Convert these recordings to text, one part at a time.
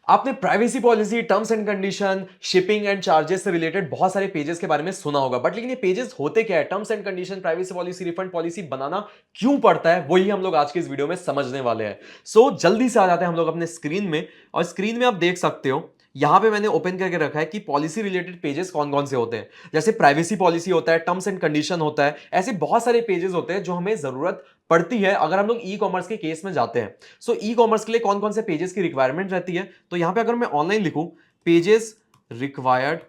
आपने privacy policy, terms and condition, shipping and charges से related बहुत सारे पेजेस के बारे में सुना होगा, बट लेकिन ये पेजेस होते क्या है? Terms and condition, privacy policy, refund policy बनाना क्यों पड़ता है, वही हम लोग आज की इस वीडियो में समझने वाले हैं। सो जल्दी से आ जाते हैं हम लोग अपने स्क्रीन में। और स्क्रीन में आप देख सकते हो, यहां पे मैंने ओपन करके रखा है कि पॉलिसी रिलेटेड पेजेस कौन कौन से होते हैं। जैसे प्राइवेसी पॉलिसी होता है, टर्म्स एंड कंडीशन होता है, ऐसे बहुत सारे पेजेस होते हैं जो हमें जरूरत पड़ती है अगर हम लोग ई कॉमर्स के केस में जाते हैं। सो ई कॉमर्स के लिए कौन कौन से पेजेस की रिक्वायरमेंट रहती है, तो यहां पे अगर मैं ऑनलाइन लिखूं pages required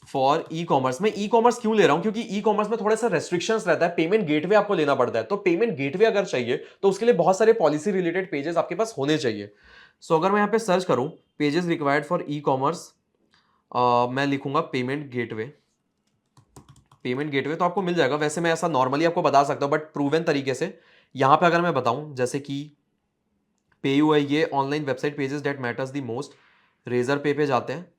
for e commerce, मैं ई कॉमर्स क्यों ले रहा हूं? क्योंकि ई कॉमर्स में थोड़ा सा रेस्ट्रिक्शंस रहता है, पेमेंट गेटवे आपको लेना पड़ता है। तो पेमेंट गेटवे अगर चाहिए तो उसके लिए बहुत सारे पॉलिसी रिलेटेड पेजेस आपके पास होने चाहिए। सो अगर मैं यहां पे सर्च करूं pages required for e commerce, मैं लिखूंगा पेमेंट गेटवे। पेमेंट गेटवे तो आपको मिल जाएगा, वैसे मैं ऐसा नॉर्मली आपको बता सकता हूं बट प्रूवन तरीके से यहां पे अगर मैं बताऊं, जैसे कि पे यू है, ये online website pages that matters the most. रेजर पे जाते हैं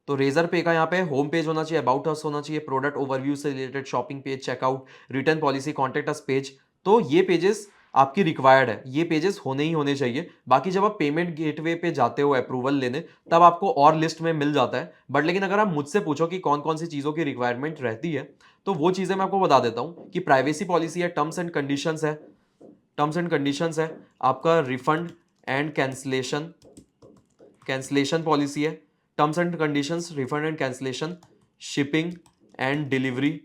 तो रेजर पे का यहाँ पे होम पेज होना चाहिए, अबाउट अस होना चाहिए, प्रोडक्ट ओवरव्यू से related, shopping page, checkout, return policy, contact us page. तो ये पेजेस आपकी रिक्वायर्ड है, ये पेजेस होने ही होने चाहिए। बाकी जब आप पेमेंट गेटवे पे जाते हो अप्रूवल लेने, तब आपको और लिस्ट में मिल जाता है। बट लेकिन अगर आप मुझसे पूछो कि कौन कौन सी चीज़ों की रिक्वायरमेंट रहती है, तो वो चीज़ें मैं आपको बता देता हूँ कि प्राइवेसी पॉलिसी है, टर्म्स एंड कंडीशंस है, टर्म्स एंड कंडीशंस है, आपका refund and cancellation, cancellation policy है, terms and conditions, refund and cancellation, shipping and delivery,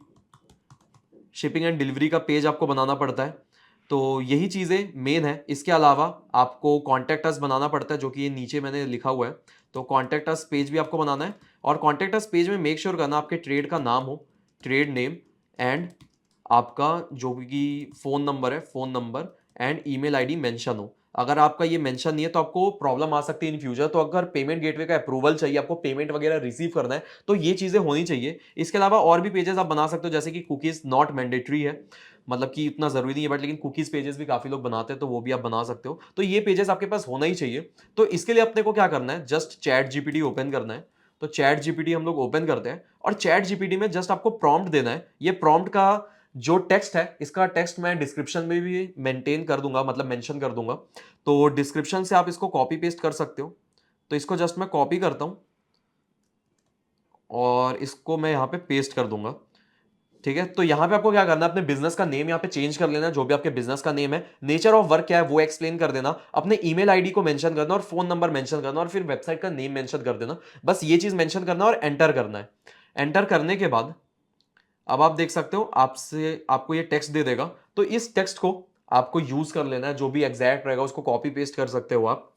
shipping and delivery का पेज आपको बनाना पड़ता है। तो यही चीज़ें मेन है। इसके अलावा आपको कॉन्टैक्ट अस बनाना पड़ता है, जो कि ये नीचे मैंने लिखा हुआ है। तो कॉन्टैक्ट अस पेज भी आपको बनाना है, और कॉन्टैक्ट अस पेज में मेक श्योर करना आपके ट्रेड का नाम हो, ट्रेड नेम, एंड आपका जो भी फ़ोन नंबर है, phone number and email ID mention हो। अगर आपका ये मेंशन नहीं है तो आपको प्रॉब्लम आ सकती है इन फ्यूचर। तो अगर पेमेंट गेटवे का अप्रूवल चाहिए, आपको पेमेंट वगैरह रिसीव करना है, तो ये चीज़ें होनी चाहिए। इसके अलावा और भी पेजेस आप बना सकते हो, जैसे कि कुकीज़ नॉट मैंडेटरी है, मतलब कि इतना ज़रूरी नहीं है, बट लेकिन कुकीज़ पेजेस भी काफ़ी लोग बनाते हैं, तो वो भी आप बना सकते हो। तो ये पेजेस आपके पास होना ही चाहिए। तो इसके लिए अपने को क्या करना है, जस्ट चैट जीपीटी ओपन करना है। तो चैट जीपीटी हम लोग ओपन करते हैं, और चैट जीपीटी में जस्ट आपको प्रॉम्प्ट देना है। ये प्रॉम्प्ट का जो टेक्स्ट है, इसका टेक्स्ट मैं डिस्क्रिप्शन में भी मेंटेन कर दूंगा, मतलब मेंशन कर दूंगा। तो डिस्क्रिप्शन से आप इसको कॉपी पेस्ट कर सकते हो। तो इसको जस्ट मैं कॉपी करता हूं और इसको मैं यहां पे पेस्ट कर दूंगा। ठीक है, तो यहां पे आपको क्या करना है, अपने बिजनेस का नेम यहां पे चेंज कर लेना, जो भी आपके बिजनेस का नेम है, नेचर ऑफ वर्क क्या है वो एक्सप्लेन कर देना, अपने ईमेल आईडी को मेंशन करना और फोन नंबर मेंशन करना, और फिर वेबसाइट का नेम मेंशन कर देना। बस ये चीज मेंशन करना और एंटर करना है। एंटर करने के बाद अब आप देख सकते हो, आपसे आपको ये टेक्स्ट दे देगा। तो इस टेक्स्ट को आपको यूज कर लेना है, जो भी एग्जैक्ट रहेगा उसको कॉपी पेस्ट कर सकते हो आप।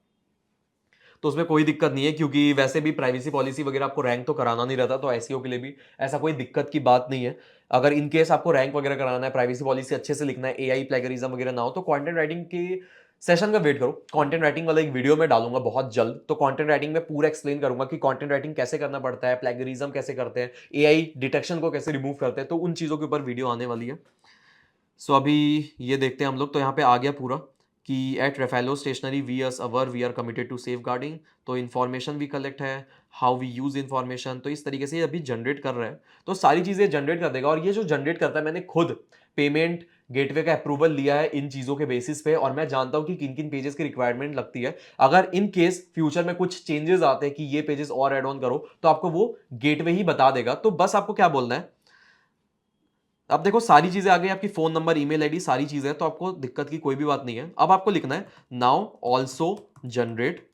तो उसमें कोई दिक्कत नहीं है, क्योंकि वैसे भी प्राइवेसी पॉलिसी वगैरह आपको रैंक तो कराना नहीं रहता, तो एसईओ के लिए भी ऐसा कोई दिक्कत की बात नहीं है। अगर इन केस आपको रैंक वगैरह कराना है, प्राइवेसी पॉलिसी अच्छे से लिखना है, एआई प्लेगरिज्म वगैरह ना हो, तो कंटेंट राइटिंग के सेशन का वेट करो। कंटेंट राइटिंग वाला एक वीडियो में डालूंगा बहुत जल्द। तो कंटेंट राइटिंग में पूरा एक्सप्लेन करूंगा कि कंटेंट राइटिंग कैसे करना पड़ता है, प्लेगरिज्म कैसे करते हैं, एआई डिटेक्शन को कैसे रिमूव करते हैं, तो उन चीजों के ऊपर वीडियो आने वाली है। सो अभी ये देखते हैं हम लोग। तो यहाँ पे आ गया पूरा कि at Refello stationery we us our we are committed to safeguarding. तो इन्फॉर्मेशन भी कलेक्ट है, हाउ वी यूज इन्फॉर्मेशन, तो इस तरीके से ये अभी जनरेट कर रहा है। तो सारी चीज़ें जनरेट कर देगा, और ये जो जनरेट करता है, मैंने खुद पेमेंट गेटवे का अप्रूवल लिया है इन चीज़ों के बेसिस पे, और मैं जानता हूं कि किन किन पेजेस की रिक्वायरमेंट लगती है। अगर इन केस फ्यूचर में कुछ चेंजेस आते हैं कि ये पेजेस और एड ऑन करो, तो आपको वो गेटवे ही बता देगा। तो बस आपको क्या बोलना है, अब देखो सारी चीजें आ गई, आपकी फोन नंबर, ईमेल आईडी, सारी चीजें, तो आपको दिक्कत की कोई भी बात नहीं है। अब आपको लिखना है now also generate,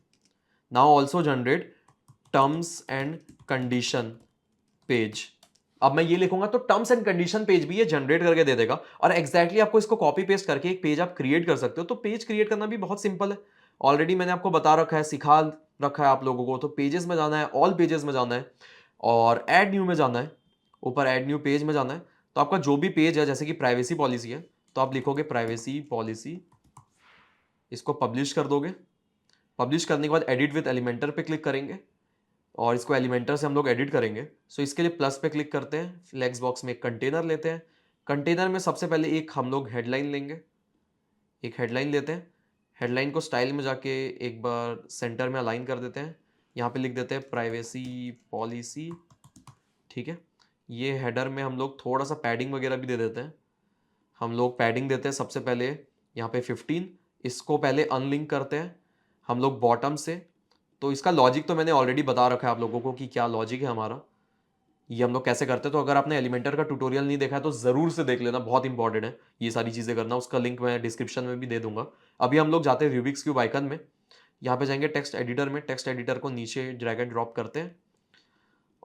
now also generate terms and condition page. अब मैं ये लिखूंगा तो टर्म्स एंड कंडीशन पेज भी ये जनरेट करके दे देगा, और एग्जैक्टली आपको इसको कॉपी पेस्ट करके एक पेज आप क्रिएट कर सकते हो। तो पेज क्रिएट करना भी बहुत सिंपल है, ऑलरेडी मैंने आपको बता रखा है, सिखा रखा है आप लोगों को। तो पेजेस में जाना है, ऑल पेजेस में जाना है, और ऐड न्यू में जाना है, ऊपर ऐड न्यू पेज में जाना है। तो आपका जो भी पेज है, जैसे कि प्राइवेसी पॉलिसी है, तो आप लिखोगे प्राइवेसी पॉलिसी, इसको पब्लिश कर दोगे। पब्लिश करने के बाद एडिट विद एलिमेंटर पे क्लिक करेंगे, और इसको एलिमेंटर से हम लोग एडिट करेंगे। सो इसके लिए प्लस पे क्लिक करते हैं, फ्लेक्स बॉक्स में एक कंटेनर लेते हैं। कंटेनर में सबसे पहले एक हम लोग हेडलाइन लेंगे, एक हेडलाइन लेते हैं। हेडलाइन को स्टाइल में जाके एक बार सेंटर में अलाइन कर देते हैं। यहाँ पे लिख देते हैं प्राइवेसी पॉलिसी। ठीक है, ये हेडर में हम लोग थोड़ा सा पैडिंग वगैरह भी दे देते हैं। हम लोग पैडिंग देते हैं सबसे पहले यहाँ पे 15। इसको पहले अनलिंक करते हैं हम लोग बॉटम से। तो इसका लॉजिक तो मैंने ऑलरेडी बता रखा है आप लोगों को कि क्या लॉजिक है हमारा, ये हम लोग कैसे करते हैं। तो अगर आपने एलिमेंटर का ट्यूटोरियल नहीं देखा है तो जरूर से देख लेना, बहुत इंपॉर्टेंट है ये सारी चीजें करना, उसका लिंक मैं डिस्क्रिप्शन में भी दे दूंगा। अभी हम लोग जाते हैं रूबिक्स क्यूब आइकन में, यहाँ पे जाएंगे टेक्स्ट एडिटर में, टेक्स्ट एडिटर को नीचे ड्रैग एंड ड्रॉप करते हैं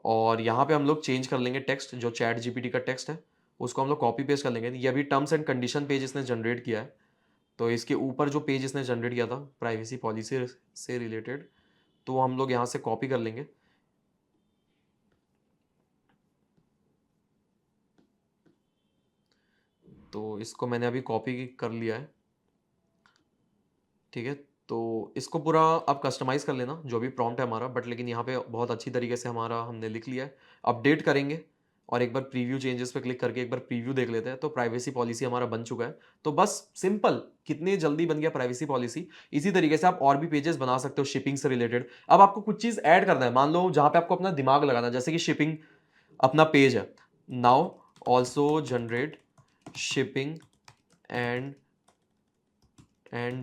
और यहाँ पे हम लोग चेंज कर लेंगे टेक्स्ट, जो चैट जीपीटी का टेक्स्ट है उसको हम लोग कॉपी पेस्ट कर लेंगे। ये अभी टर्म्स एंड कंडीशन पेज इसने जनरेट किया है, तो इसके ऊपर जो पेज इसने जनरेट किया था प्राइवेसी पॉलिसी से रिलेटेड, तो वो हम लोग यहाँ से कॉपी कर लेंगे। तो इसको मैंने अभी कॉपी कर लिया है, ठीक है। तो इसको पूरा आप कस्टमाइज कर लेना जो भी प्रॉम्प्ट है हमारा, बट लेकिन यहाँ पे बहुत अच्छी तरीके से हमारा हमने लिख लिया है। अपडेट करेंगे और एक बार प्रीव्यू चेंजेस पे क्लिक करके एक बार प्रीव्यू देख लेते हैं। तो प्राइवेसी पॉलिसी हमारा बन चुका है। तो बस सिंपल, कितने जल्दी बन गया प्राइवेसी पॉलिसी। इसी तरीके से आप और भी पेजेस बना सकते हो शिपिंग से रिलेटेड। अब आपको कुछ चीज ऐड करना है, मान लो जहां पे आपको अपना दिमाग लगाना है, जैसे कि शिपिंग अपना पेज है, now also generate shipping and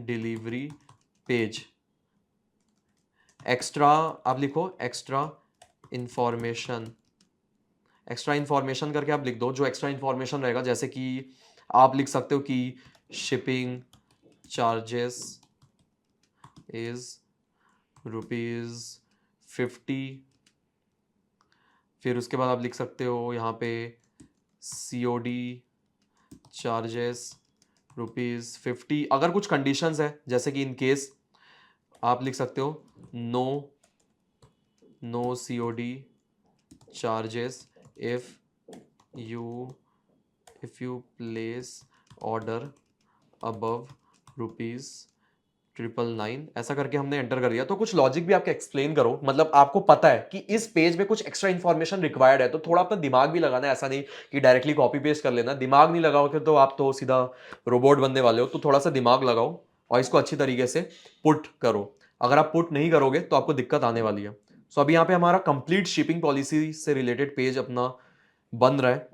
delivery page, extra आप लिखो एक्स्ट्रा इंफॉर्मेशन, एक्स्ट्रा इंफॉर्मेशन करके आप लिख दो जो एक्स्ट्रा इंफॉर्मेशन रहेगा। जैसे कि आप लिख सकते हो कि शिपिंग चार्जेस इज ₹50, फिर उसके बाद आप लिख सकते हो यहाँ पे COD चार्जेस ₹50। अगर कुछ कंडीशंस है जैसे कि इन केस आप लिख सकते हो no COD charges if you place order above ₹999, ऐसा करके हमने एंटर कर दिया। तो कुछ लॉजिक भी आपका एक्सप्लेन करो, मतलब आपको पता है कि इस पेज में कुछ एक्स्ट्रा इंफॉर्मेशन रिक्वायर्ड है, तो थोड़ा अपना दिमाग भी लगाना है। ऐसा नहीं कि डायरेक्टली कॉपी पेस्ट कर लेना, दिमाग नहीं लगाओगे तो आप तो सीधा रोबोट बनने वाले हो। तो थोड़ा सा दिमाग लगाओ और इसको अच्छी तरीके से पुट करो। अगर आप पुट नहीं करोगे तो आपको दिक्कत आने वाली है। सो अभी यहाँ पे हमारा कंप्लीट शिपिंग पॉलिसी से रिलेटेड पेज अपना बन रहा है।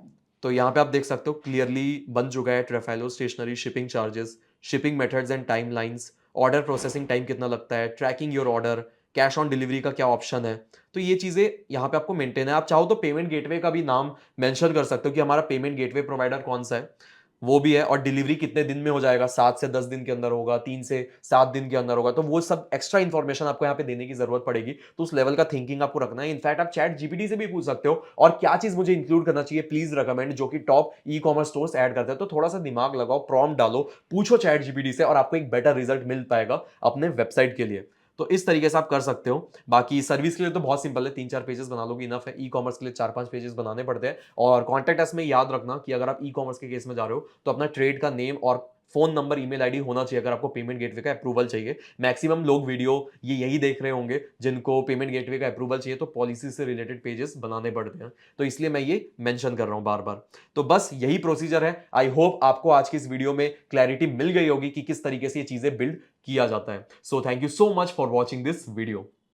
तो यहाँ पे आप देख सकते हो क्लियरली बन चुका है। Trefello stationery shipping charges, shipping methods and timelines, order processing time कितना लगता है, tracking your order, cash on delivery का क्या ऑप्शन है। तो ये चीजें यहाँ पे आपको मेंटेन है। आप चाहो तो पेमेंट गेटवे का भी नाम मेंशन कर सकते हो कि हमारा पेमेंट गेटवे प्रोवाइडर कौन सा है, वो भी है। और डिलीवरी कितने दिन में हो जाएगा, 7 से 10 दिन के अंदर होगा, 3 से 7 दिन के अंदर होगा। तो वो सब एक्स्ट्रा इंफॉर्मेशन आपको यहाँ पे देने की जरूरत पड़ेगी। तो उस लेवल का थिंकिंग आपको रखना है। इनफैक्ट आप चैट जीपीटी से भी पूछ सकते हो और क्या चीज मुझे इंक्लूड करना चाहिए प्लीज रिकमेंड, जो कि top e commerce stores add करते हैं। तो थोड़ा सा दिमाग लगाओ, प्रॉम्प्ट डालो, पूछो चैट जीपीटी से और आपको एक बेटर रिजल्ट मिल पाएगा अपने वेबसाइट के लिए। तो इस तरीके से आप कर सकते हो। बाकी सर्विस के लिए तो बहुत सिंपल है, 3-4 पेजेस बना लोगे इनफ है। ई कॉमर्स के लिए 4-5 पेजेस बनाने पड़ते हैं। और कॉन्टैक्ट अस में याद रखना कि अगर आप ई कॉमर्स के केस में जा रहे हो तो अपना ट्रेड का नेम और फोन नंबर ईमेल आईडी होना चाहिए अगर आपको पेमेंट गेटवे का अप्रूवल चाहिए। मैक्सिमम लोग वीडियो ये यही देख रहे होंगे जिनको पेमेंट गेटवे का अप्रूवल चाहिए, तो पॉलिसी से रिलेटेड पेजेस बनाने पड़ते हैं। तो इसलिए मैं ये मेंशन कर रहा हूं बार बार। तो बस यही प्रोसीजर है। आई होप आपको आज की इस वीडियो में क्लैरिटी मिल गई होगी कि किस तरीके से ये चीजें बिल्ड किया जाता है। So thank you so much for watching this video.